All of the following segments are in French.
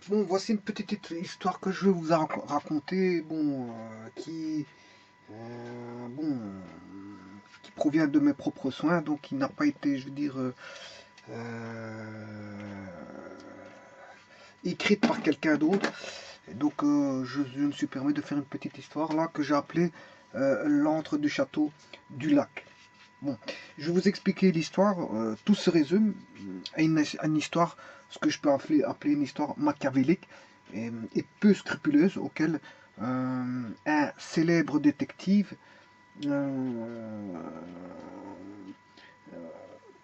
Bon, voici une petite histoire que je vais vous raconter, bon, bon, qui provient de mes propres soins, donc qui n'a pas été, je veux dire, écrite par quelqu'un d'autre. Et donc, je me suis permis de faire une petite histoire là que j'ai appelée l'antre du château du lac. Bon, je vais vous expliquer l'histoire. Tout se résume à une histoire, ce que je peux appeler une histoire machiavélique et peu scrupuleuse, auquel un célèbre détective euh,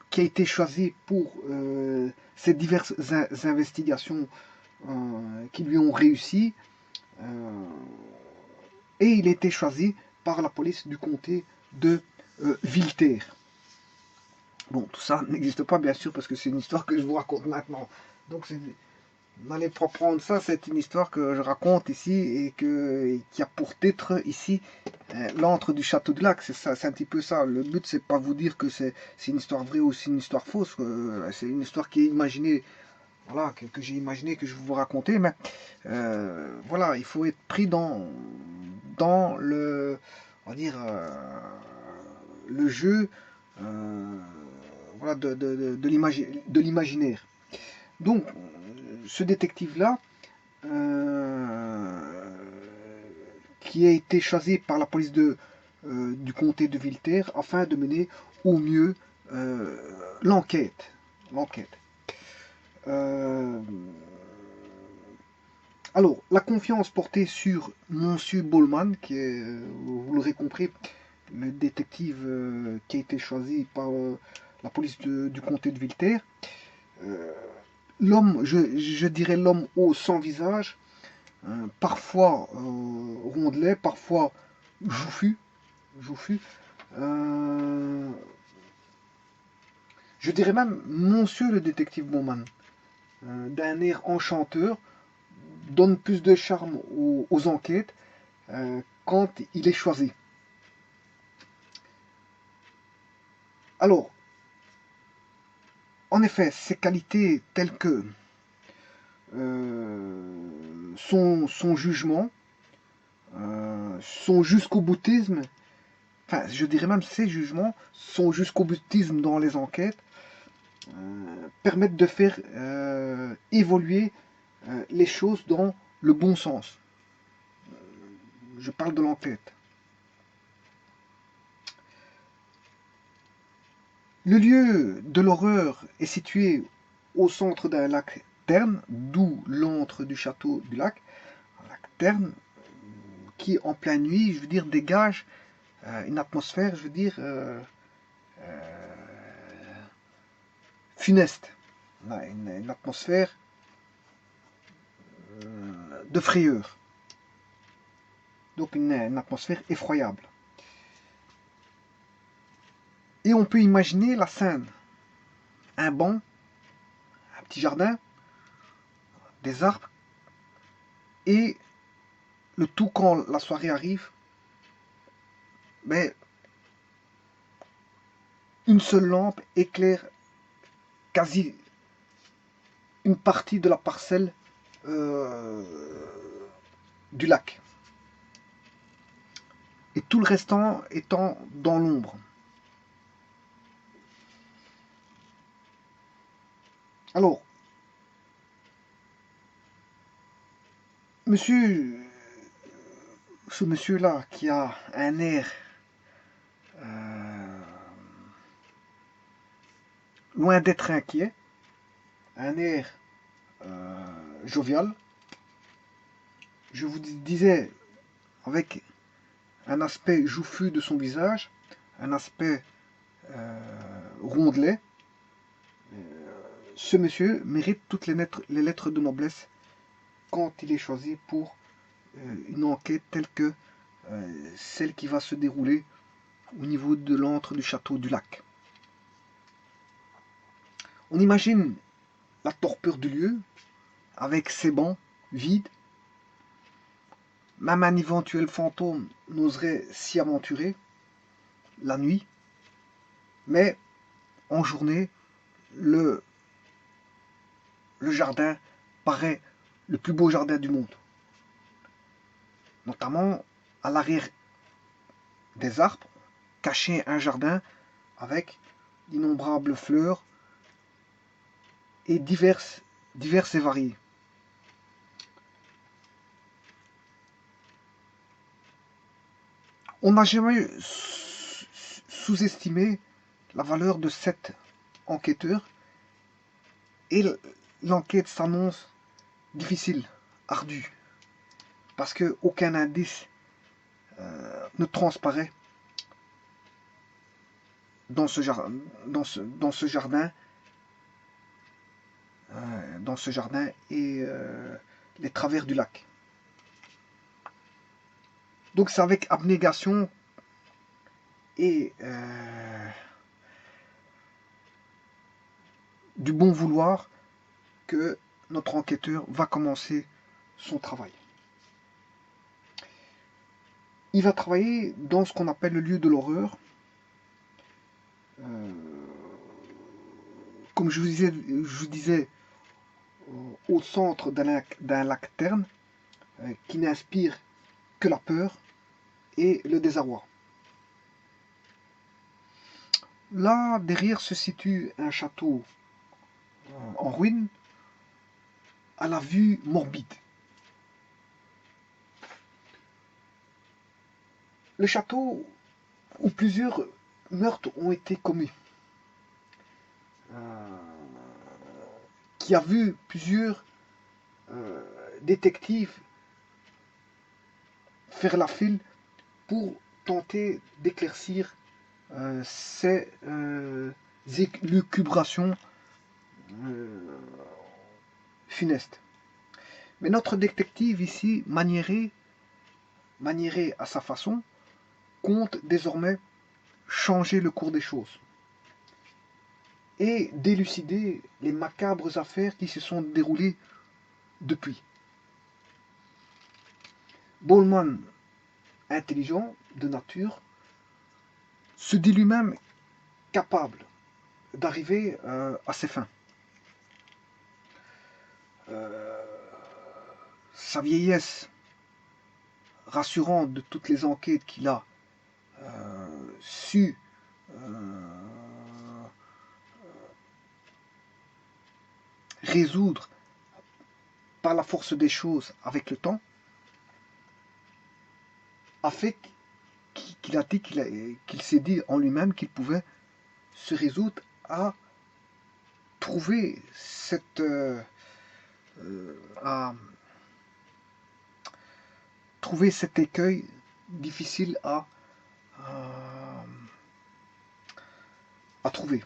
qui a été choisi pour ces diverses investigations qui lui ont réussi, euh, et il a été choisi par la police du comté de Vilter. Bon, tout ça n'existe pas, bien sûr, parce que c'est une histoire que je vous raconte maintenant. Donc, n'allez pas prendre ça, c'est une histoire que je raconte ici et qui a pour titre ici l'antre du château de Lac. C'est ça, c'est un petit peu ça. Le but, c'est pas vous dire que c'est une histoire vraie ou c'est une histoire fausse. C'est une histoire qui est imaginée, voilà, que j'ai imaginé, que je vais vous raconter. Mais voilà, il faut être pris dans le, on va dire, le jeu. Euh, voilà, de l'imaginaire. Donc, ce détective-là, euh, qui a été choisi par la police du comté de Vilter afin de mener au mieux euh, l'enquête. L'enquête. Euh, alors, la confiance portée sur Monsieur Bollman, qui est, vous l'aurez compris, le détective qui a été choisi par la police du comté de Vilter, l'homme, je dirais l'homme au sans visage, parfois rondelet, parfois jouffu, jouffu. euh, je dirais même monsieur le détective Bowman, d'un air enchanteur, donne plus de charme aux enquêtes quand il est choisi. Alors, en effet, ses qualités telles que son jugement, son jusqu'au boutisme, enfin, je dirais même ses jugements, son jusqu'au boutisme dans les enquêtes, permettent de faire évoluer les choses dans le bon sens. Je parle de l'enquête. Le lieu de l'horreur est situé au centre d'un lac terne, d'où l'antre du château du lac, un lac terne qui en pleine nuit, je veux dire, dégage une atmosphère, je veux dire, funeste, une atmosphère de frayeur, donc une atmosphère effroyable. Et on peut imaginer la scène, un banc, un petit jardin, des arbres, et le tout quand la soirée arrive, mais une seule lampe éclaire quasi une partie de la parcelle euh, du lac. Et tout le restant étant dans l'ombre. Alors, monsieur, ce monsieur-là qui a un air euh, loin d'être inquiet, un air jovial, je vous disais, avec un aspect jouffu de son visage, un aspect rondelet, ce monsieur mérite toutes les lettres de noblesse quand il est choisi pour une enquête telle que celle qui va se dérouler au niveau de l'antre du château du lac. On imagine la torpeur du lieu, avec ses bancs vides. Même un éventuel fantôme n'oserait s'y aventurer la nuit, mais en journée, le jardin paraît le plus beau jardin du monde. Notamment à l'arrière des arbres, caché un jardin avec d'innombrables fleurs et diverses et variées. On n'a jamais sous-estimé la valeur de cet enquêteur et l'enquête s'annonce difficile, ardue, parce qu'aucun indice ne transparaît dans ce jardin, dans ce jardin et les travers du lac. Donc c'est avec abnégation et du bon vouloir que notre enquêteur va commencer son travail. Il va travailler dans ce qu'on appelle le lieu de l'horreur. Comme je vous disais au centre d'un lac terne qui n'inspire que la peur et le désarroi. Là, derrière se situe un château en ruine, à la vue morbide. Le château où plusieurs meurtres ont été commis, qui a vu plusieurs détectives faire la file pour tenter d'éclaircir ces élucubrations funestes. Mais notre détective ici, maniéré à sa façon, compte désormais changer le cours des choses et d'élucider les macabres affaires qui se sont déroulées depuis. Bollman, intelligent de nature, se dit lui-même capable d'arriver à ses fins. Sa vieillesse rassurante de toutes les enquêtes qu'il a su résoudre par la force des choses avec le temps, a fait qu'il s'est dit en lui-même qu'il pouvait se résoudre à trouver à trouver cet écueil difficile à trouver.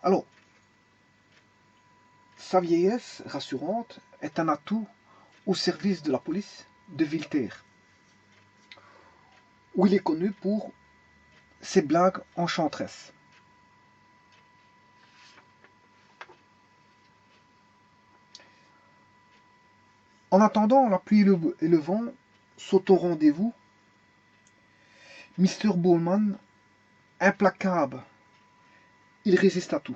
Alors, sa vieillesse rassurante est un atout au service de la police de Villeterre, où il est connu pour ses blagues enchanteresses. En attendant, la pluie et le vent sont au rendez-vous. Mr. Bollman, implacable, il résiste à tout.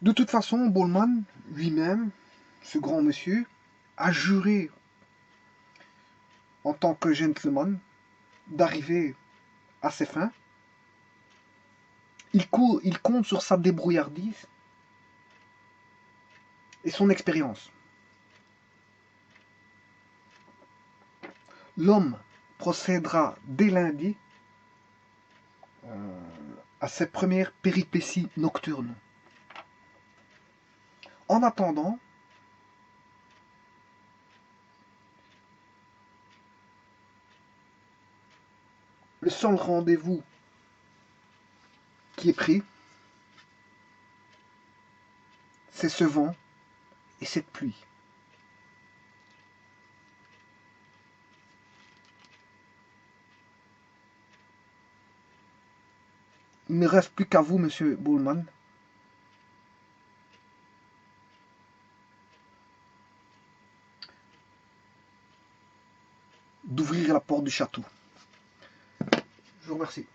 De toute façon, Bollman lui-même, ce grand monsieur, a juré en tant que gentleman d'arriver à ses fins. Il compte sur sa débrouillardise et son expérience. L'homme procédera dès lundi à ses premières péripéties nocturnes. En attendant, le seul rendez-vous qui est pris, c'est ce vent et cette pluie. Il ne reste plus qu'à vous, monsieur Bollman. d'ouvrir la porte du château. Je vous remercie.